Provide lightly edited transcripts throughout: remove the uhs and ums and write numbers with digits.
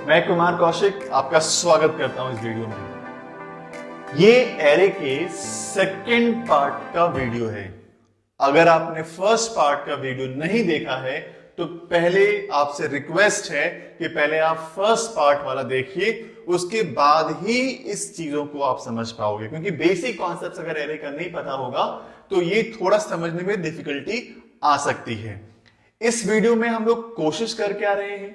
मैं कुमार कौशिक आपका स्वागत करता हूं इस वीडियो में। ये एरे के सेकंड पार्ट का वीडियो है। अगर आपने फर्स्ट पार्ट का वीडियो नहीं देखा है तो पहले आपसे रिक्वेस्ट है कि पहले आप फर्स्ट पार्ट वाला देखिए, उसके बाद ही इस चीजों को आप समझ पाओगे, क्योंकि बेसिक कॉन्सेप्ट्स अगर एरे का नहीं पता होगा तो ये थोड़ा समझने में डिफिकल्टी आ सकती है। इस वीडियो में हम लोग कोशिश करके आ रहे हैं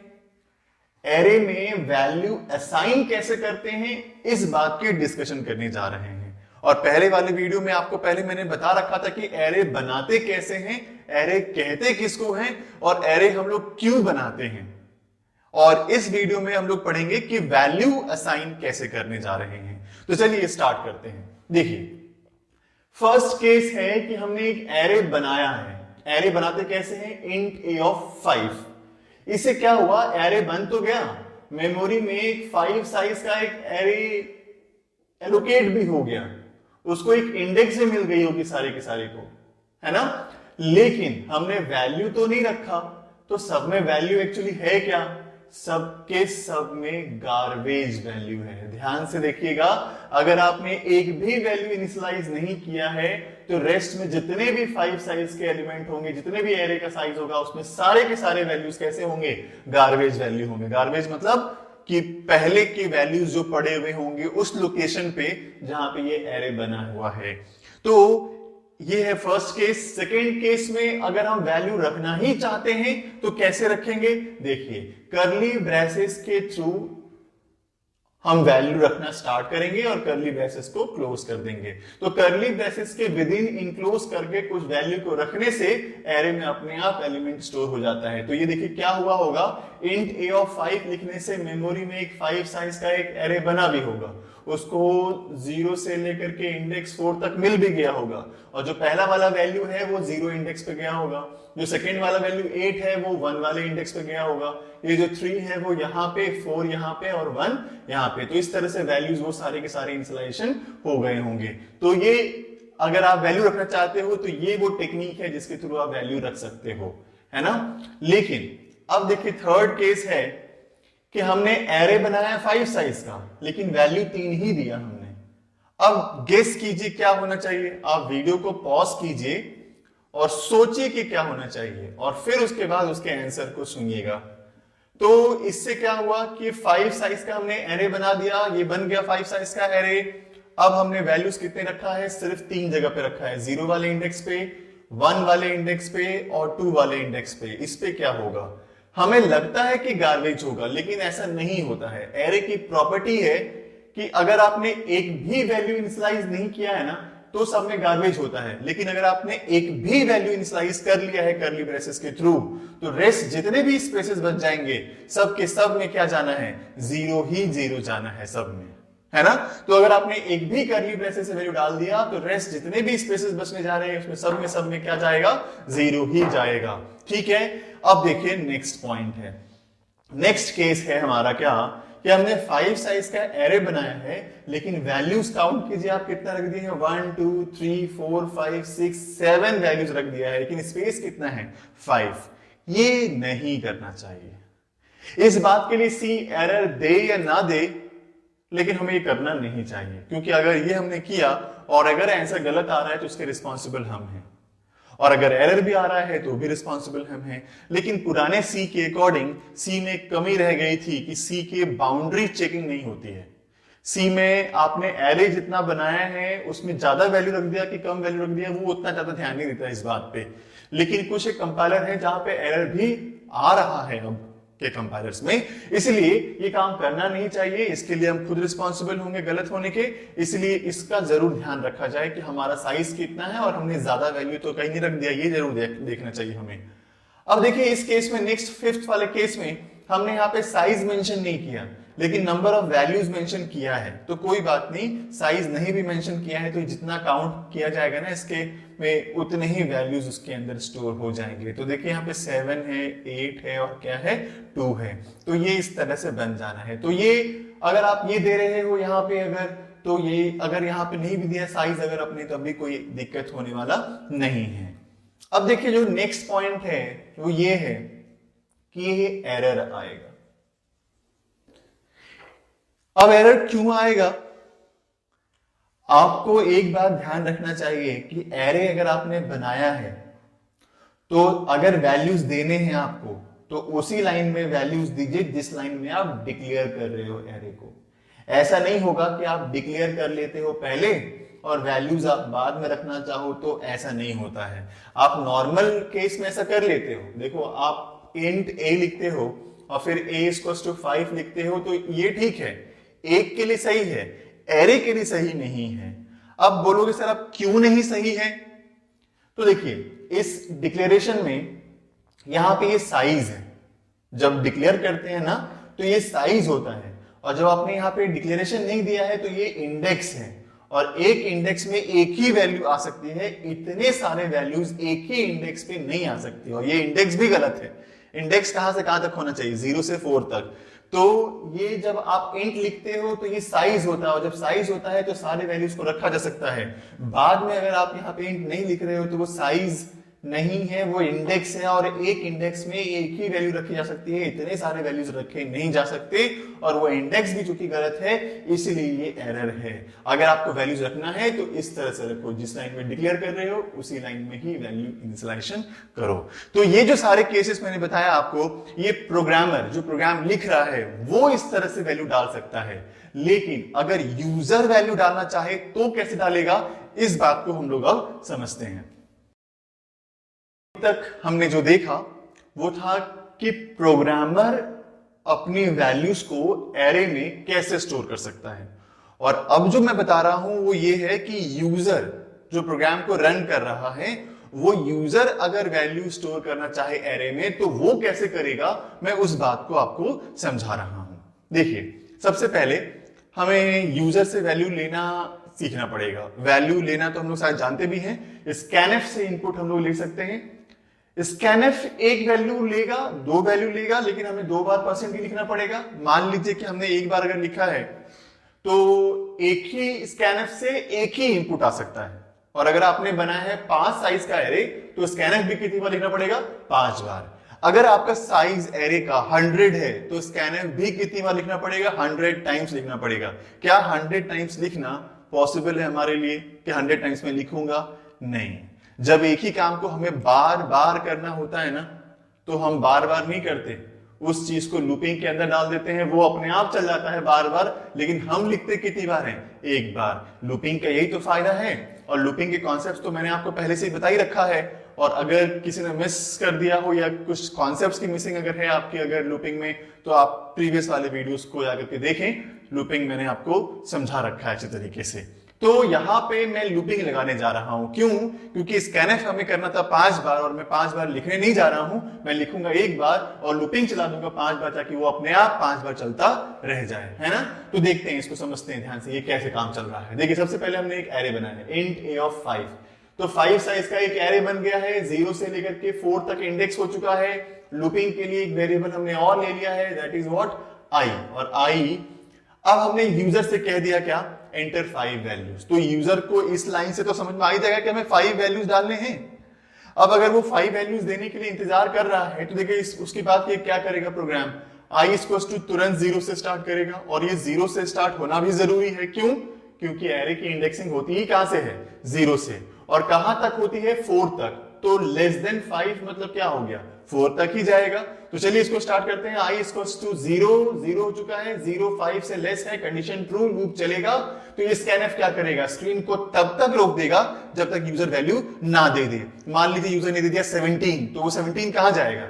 एरे में वैल्यू असाइन कैसे करते हैं, इस बात की डिस्कशन करने जा रहे हैं। और पहले वाले वीडियो में आपको पहले मैंने बता रखा था कि एरे बनाते कैसे हैं, एरे कहते किसको हैं और एरे हम लोग क्यों बनाते हैं। और इस वीडियो में हम लोग पढ़ेंगे कि वैल्यू असाइन कैसे करने जा रहे हैं। तो चलिए स्टार्ट करते हैं। देखिए, फर्स्ट केस है कि हमने एक एरे बनाया है। एरे बनाते कैसे हैं? Int A of 5। इससे क्या हुआ, एरे बन तो गया, मेमोरी में एक 5 साइज का एक एरे एलोकेट भी हो गया, उसको एक इंडेक्स भी मिल गई होगी सारे के सारे को, है ना। लेकिन हमने वैल्यू तो नहीं रखा। तो सब में वैल्यू एक्चुअली है क्या? सबके सब में गार्बेज वैल्यू है। ध्यान से देखिएगा, अगर आपने एक भी वैल्यू इनिशियलाइज नहीं किया है तो रेस्ट में जितने भी 5 साइज के एलिमेंट होंगे, जितने भी एरे का साइज होगा, उसमें सारे के सारे वैल्यूज कैसे होंगे? गार्बेज वैल्यू होंगे। गार्बेज मतलब कि पहले के वैल्यूज जो पड़े हुए होंगे उस लोकेशन पे जहां पे ये एरे बना हुआ है। तो ये है फर्स्ट केस। सेकेंड केस में अगर हम वैल्यू रखना ही चाहते हैं तो कैसे रखेंगे? देखिए, कर्ली ब्रेसेस के थ्रू हम वैल्यू रखना स्टार्ट करेंगे और कर्ली ब्रेसेस को क्लोज कर देंगे। तो कर्ली ब्रेसेस के विद इन इनक्लोज करके कुछ वैल्यू को रखने से एरे में अपने आप एलिमेंट स्टोर हो जाता है। तो ये देखिए क्या हुआ होगा, इंट ए ऑफ 5 लिखने से मेमोरी में एक 5 साइज का एक एरे बना भी होगा, उसको 0 से लेकर के इंडेक्स 4 तक मिल भी गया होगा, और जो पहला वाला वैल्यू है वो 0 इंडेक्स पे गया होगा, जो सेकेंड वाला वैल्यू 8 है वो 1 वाले इंडेक्स पे गया होगा, ये जो 3 है वो यहाँ पे, 4 यहाँ पे और 1 यहाँ पे। तो इस तरह से वैल्यूज वो सारे के सारे इनिशियलाइजेशन हो गए होंगे। तो ये अगर आप वैल्यू रखना चाहते हो तो ये वो टेक्निक है जिसके थ्रू आप वैल्यू रख सकते हो, है ना। लेकिन अब देखिए थर्ड केस है कि हमने एरे बनाया 5 साइज का लेकिन वैल्यू 3 ही दिया हमने। अब गेस कीजिए क्या होना चाहिए। आप वीडियो को पॉज कीजिए और सोचिए कि क्या होना चाहिए और फिर उसके बाद उसके आंसर को सुनिएगा। तो इससे क्या हुआ कि 5 साइज का हमने एरे बना दिया, ये बन गया 5 साइज का एरे। अब हमने वैल्यूज कितने रखा है? सिर्फ 3 जगह पे रखा है, 0 वाले इंडेक्स पे, 1 वाले इंडेक्स पे और 2 वाले इंडेक्स पे। इस पे क्या होगा? हमें लगता है कि गार्बेज होगा, लेकिन ऐसा नहीं होता है। एरे की प्रॉपर्टी है कि अगर आपने एक भी वैल्यू इनिशियलाइज नहीं किया है ना तो सब में गार्बेज होता है, लेकिन अगर आपने एक भी वैल्यू इनिशियलाइज कर लिया है कर्ली ब्रेसेस के थ्रू तो रेस्ट जितने भी स्पेसेस बच जाएंगे सब के सब में क्या जाना है? 0 ही 0 जाना है सब में, है ना। तो अगर आपने एक भी कर्ली ब्रेसेस से वैल्यू डाल दिया तो रेस्ट जितने भी स्पेसेस बचने जा रहे हैं उसमें सब में क्या जाएगा? 0 ही जाएगा। ठीक है। अब देखिए नेक्स्ट पॉइंट है, नेक्स्ट केस है हमारा क्या कि हमने 5 साइज का एरे बनाया है लेकिन वैल्यूज काउंट कीजिए आप कितना रख दिए हैं? 1 2 3 4 5 6 7 वैल्यूज रख दिया है, लेकिन स्पेस कितना है? 5। ये नहीं करना चाहिए। इस बात के लिए सी एरर दे या ना दे, लेकिन हमें ये करना नहीं चाहिए, क्योंकि अगर ये हमने किया और अगर आंसर गलत आ रहा है तो उसके रिस्पॉन्सिबल हम हैं, और अगर एरर भी आ रहा है तो भी रिस्पॉन्सिबल हम हैं। लेकिन पुराने सी के अकॉर्डिंग सी में कमी रह गई थी कि सी के बाउंड्री चेकिंग नहीं होती है। सी में आपने एरे जितना बनाया है उसमें ज्यादा वैल्यू रख दिया कि कम वैल्यू रख दिया, वो उतना ज्यादा ध्यान नहीं देता इस बात पे। लेकिन कुछ एक कंपाइलर है जहां पे एरर भी आ रहा है अब के कंपाइलर्स में, इसलिए ये काम करना नहीं चाहिए। इसके लिए हम खुद रिस्पॉन्सिबल होंगे गलत होने के, इसलिए इसका जरूर ध्यान रखा जाए कि हमारा साइज कितना है और हमने ज्यादा वैल्यू तो कहीं नहीं रख दिया, ये जरूर देखना चाहिए हमें। अब देखिए इस केस में, नेक्स्ट 5th वाले केस में हमने यहाँ पे साइज मेंशन नहीं किया लेकिन नंबर ऑफ वैल्यूज मेंशन किया है, तो कोई बात नहीं, साइज नहीं भी मेंशन किया है तो जितना काउंट किया जाएगा ना इसके में उतने ही वैल्यूज उसके अंदर स्टोर हो जाएंगे। तो देखिए यहाँ पे 7 है, 8 है और क्या है? 2 है। तो ये इस तरह से बन जाना है। तो ये अगर आप ये दे रहे हो यहाँ पे अगर, तो ये अगर यहाँ पे नहीं भी दिया साइज अगर अपने, तो अभी कोई दिक्कत होने वाला नहीं है। अब देखिए जो नेक्स्ट पॉइंट है वो ये है कि ये एरर आएगा। अब एरर क्यों आएगा? आपको एक बात ध्यान रखना चाहिए कि एरे अगर आपने बनाया है तो अगर वैल्यूज देने हैं आपको तो उसी लाइन में वैल्यूज दीजिए जिस लाइन में आप डिक्लेयर कर रहे हो एरे को। ऐसा नहीं होगा कि आप डिक्लेयर कर लेते हो पहले और वैल्यूज आप बाद में रखना चाहो, तो ऐसा नहीं होता है। आप नॉर्मल केस में ऐसा कर लेते हो। देखो, आप इंट ए लिखते हो और फिर a इक्वल्स टू 5 लिखते हो, तो ये ठीक है, एक के लिए सही है, एरे के लिए सही नहीं है। अब बोलोगे सर अब क्यों नहीं सही है? तो देखिए, इस डिक्लेरेशन में यहां पे ये साइज है। जब डिक्लेयर करते हैं ना तो ये साइज होता है, और जब आपने यहां पे डिक्लेरेशन नहीं दिया है तो ये इंडेक्स है, और एक इंडेक्स में एक ही वैल्यू आ सकती है, इतने सारे वैल्यूज एक ही इंडेक्स पे नहीं आ सकती। और ये इंडेक्स भी गलत है। इंडेक्स कहां से कहां तक होना चाहिए? 0 से 4 तक। तो ये जब आप इंट लिखते हो तो ये साइज होता है, और जब साइज होता है तो सारे वैल्यूज को रखा जा सकता है। बाद में अगर आप यहाँ पे इंट नहीं लिख रहे हो तो वो साइज नहीं है, वो इंडेक्स है, और एक इंडेक्स में एक ही वैल्यू रखी जा सकती है, इतने सारे वैल्यूज रखे नहीं जा सकते। और वो इंडेक्स भी चूंकि गलत है इसलिए ये एरर है। अगर आपको वैल्यूज रखना है तो इस तरह से रखो, जिस लाइन में डिक्लेयर कर रहे हो उसी लाइन में ही वैल्यू इनिशियलाइजेशन करो। तो ये जो सारे केसेस मैंने बताया आपको, ये प्रोग्रामर जो प्रोग्राम लिख रहा है वो इस तरह से वैल्यू डाल सकता है, लेकिन अगर यूजर वैल्यू डालना चाहे तो कैसे डालेगा, इस बात को हम लोग अब समझते हैं। तक हमने जो देखा वो था कि प्रोग्रामर अपनी वैल्यूज को एरे में कैसे स्टोर कर सकता है, और अब जो मैं बता रहा हूं वो ये है कि यूजर जो प्रोग्राम को रन कर रहा है, वो यूजर अगर वैल्यू स्टोर करना चाहे एरे में तो वो कैसे करेगा, मैं उस बात को आपको समझा रहा हूं। देखिए, सबसे पहले हमें यूजर से वैल्यू लेना सीखना पड़ेगा। वैल्यू लेना तो हम लोग शायद जानते भी हैं, स्कैनएफ से इनपुट हम लोग ले सकते हैं। स्कैनएफ एक वैल्यू लेगा, दो वैल्यू लेगा, लेकिन हमें 2 बार परसेंट ही लिखना पड़ेगा। मान लीजिए कि हमने एक बार अगर लिखा है तो एक ही स्कैनएफ से एक ही इनपुट आ सकता है, और अगर आपने बनाया है 5 साइज का एरे तो स्कैनएफ भी कितनी बार लिखना पड़ेगा? 5 बार। अगर आपका साइज एरे का 100 है तो स्कैनएफ भी कितनी बार लिखना पड़ेगा? 100 टाइम्स लिखना पड़ेगा। क्या 100 टाइम्स लिखना पॉसिबल है हमारे लिए कि 100 टाइम्स में लिखूंगा? नहीं। जब एक ही काम को हमें बार बार करना होता है ना, तो हम बार बार नहीं करते, उस चीज को लूपिंग के अंदर डाल देते हैं, वो अपने आप चल जाता है बार बार। लेकिन हम लिखते कितनी बार हैं? एक बार। लूपिंग का यही तो फायदा है, और लूपिंग के कॉन्सेप्ट्स तो मैंने आपको पहले से ही बता ही रखा है। और अगर किसी ने मिस कर दिया हो या कुछ कॉन्सेप्ट्स की मिसिंग अगर है आपकी अगर लूपिंग में, तो आप प्रीवियस वाले वीडियोस को जाकर के देखें। लूपिंग मैंने आपको समझा रखा है अच्छे तरीके से। तो यहां पे मैं लूपिंग लगाने जा रहा हूं। क्यों? क्योंकि स्कैनएफ हमें करना था 5 बार, और मैं 5 बार लिखने नहीं जा रहा हूं, मैं लिखूंगा एक बार और लूपिंग चला दूंगा 5 बार, ताकि वो अपने आप 5 बार चलता रह जाए, है ना। तो देखते हैं, इसको समझते हैं ध्यान से, ये कैसे काम चल रहा है। देखिए, सबसे पहले हमने एक एरे बनाया है, इंट ए ऑफ 5। तो 5 साइज का एक एरे बन गया है, 0 से लेकर के 4 तक इंडेक्स हो चुका है। लूपिंग के लिए एक वेरिएबल हमने और ले लिया है, दैट इज व्हाट? आई। और आई अब हमने यूजर से कह दिया क्या? Enter 5 values. तो यूजर को इस लाइन से तो समझ में आ ही जाएगा कि हमें 5 वैल्यूज डालने हैं। अब अगर वो 5 वैल्यूज देने के लिए इंतजार कर रहा है तो देखिए उसके बाद ये क्या करेगा प्रोग्राम? आई इक्वल्स टू तुरंत 0 से स्टार्ट करेगा, और ये 0 से स्टार्ट होना भी जरूरी है। क्यों? क्योंकि एरे की इंडेक्सिंग होती ही कहां से है? 0 से। और कहां तक होती है? 4 तक। तो लेस देन 5 मतलब क्या हो गया? 4 तक ही जाएगा। तो चलिए इसको स्टार्ट करते हैं। आई इक्वल्स टू 0, 0 हो चुका है, 0 5 से लेस है, कंडीशन ट्रू, लूप चलेगा। तो ये स्कैनएफ क्या करेगा? स्क्रीन को तब तक रोक देगा जब तक यूजर वैल्यू ना दे दे। मान लीजिए यूजर ने दे दिया 17, तो वो 17 कहां जाएगा?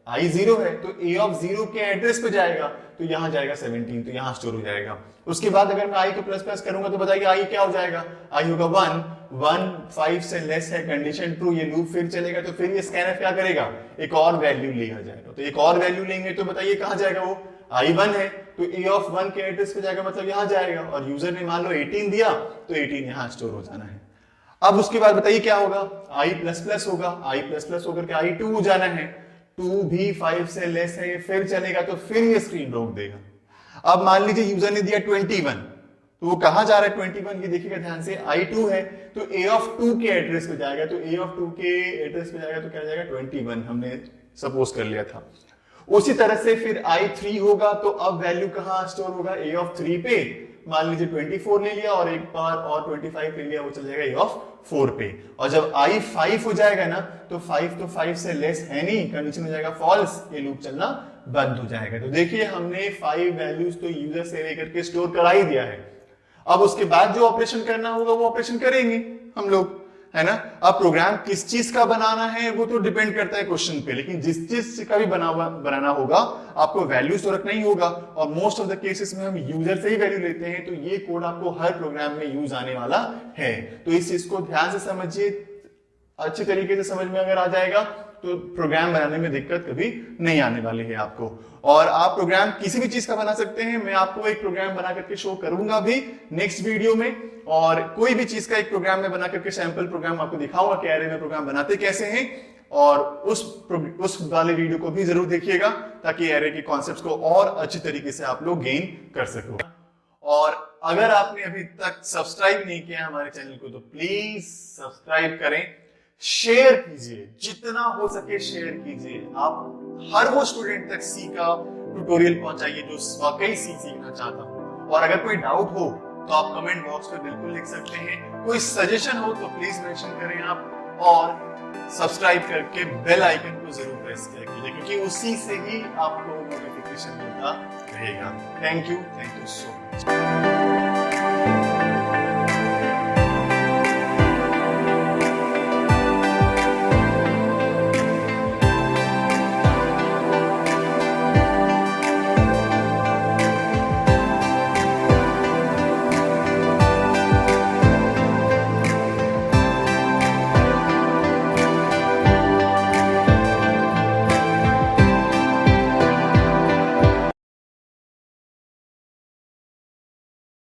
आई 0 है तो a ऑफ 0 के एड्रेस पे जाएगा, तो यहां जाएगा 17, तो यहां स्टोर हो जाएगा। उसके बाद अगर मैं आई को प्लस प्लस करूंगा तो बताइए आई क्या हो जाएगा? आई होगा 1, 1 5 से लेस है, कंडीशन ट्रू, ये लूप फिर चलेगा। तो फिर ये स्कैनर क्या करेगा? एक और वैल्यू लिया जाएगा। तो एक और वैल्यू लेंगे तो बताइए कहां जाएगा वो? आई 1 है तो a ऑफ 1 के एड्रेस पे जाएगा, मतलब यहां जाएगा। और यूजर ने मान लो 18 दिया तो 18 यहां स्टोर हो जाना है। अब उसके बाद बताइए क्या होगा? आई प्लस प्लस होगा, आई प्लस प्लस होकर के आई 2 हो जाना है। 2 भी 5 से लेस है, ये फिर चलेगा, तो फिर ये स्क्रीन रोक देगा। अब मान लीजिए यूजर ने दिया 21, तो वो कहां जा रहा है 21? ये देखिएगा ध्यान से, i2 है तो a ऑफ 2 के एड्रेस पे जाएगा। तो a ऑफ 2 के एड्रेस पे जाएगा तो क्या जाएगा? 21 हमने सपोज कर लिया था। उसी तरह से फिर i3 होगा तो अब वैल्यू कहां स्टोर होगा, a ऑफ 3 पे मान लीजिए 24 ले लिया और एक बार और 25 ले लिया, वो चल जाएगा a ऑफ 4 पे। और जब i5 हो जाएगा ना तो 5 तो 5 से लेस है नहीं, कंडीशन हो जाएगा फॉल्स, ये लूप चलना बंद हो जाएगा। तो देखिए हमने 5 वैल्यूज तो यूजर से लेकर के स्टोर करा ही दिया है। अब उसके बाद जो ऑपरेशन करना होगा वो ऑपरेशन करेंगे हम लोग, है ना। अब प्रोग्राम किस चीज का बनाना है वो तो डिपेंड करता है क्वेश्चन पे, लेकिन जिस चीज का भी बनाना होगा आपको वैल्यूज तो रखना ही होगा। और मोस्ट ऑफ द केसेस में हम यूजर से ही वैल्यू लेते हैं, तो ये कोड आपको हर प्रोग्राम में यूज आने वाला है। तो इस चीज को ध्यान से समझिए, अच्छी तरीके से समझ में अगर आ जाएगा तो प्रोग्राम बनाने में दिक्कत कभी नहीं आने वाली है आपको। और आप प्रोग्राम किसी भी चीज का बना सकते हैं, मैं आपको एक प्रोग्राम बना करके शो करूंगा भी नेक्स्ट वीडियो में, और कोई भी चीज का एक प्रोग्राम में बना करके सैंपल प्रोग्राम आपको दिखाऊंगा कि एरे में प्रोग्राम बनाते कैसे हैं। और उस वाले वीडियो को भी जरूर देखिएगा ताकि एरे के कॉन्सेप्ट्स को और अच्छी तरीके से आप लोग गेन कर सको। और अगर आपने अभी तक सब्सक्राइब नहीं किया हमारे चैनल को तो प्लीज सब्सक्राइब करें, शेयर कीजिए, जितना हो सके शेयर कीजिए। आप हर वो स्टूडेंट तक सी का ट्यूटोरियल पहुंचाइए जो वाकई सीखना चाहता हो। और अगर कोई डाउट हो तो आप कमेंट बॉक्स में बिल्कुल लिख सकते हैं, कोई सजेशन हो तो प्लीज मेंशन करें आप, और सब्सक्राइब करके बेल आइकन को जरूर प्रेस कीजिए क्योंकि उसी से ही आपको नोटिफिकेशन मिलता रहेगा। Thank you so much.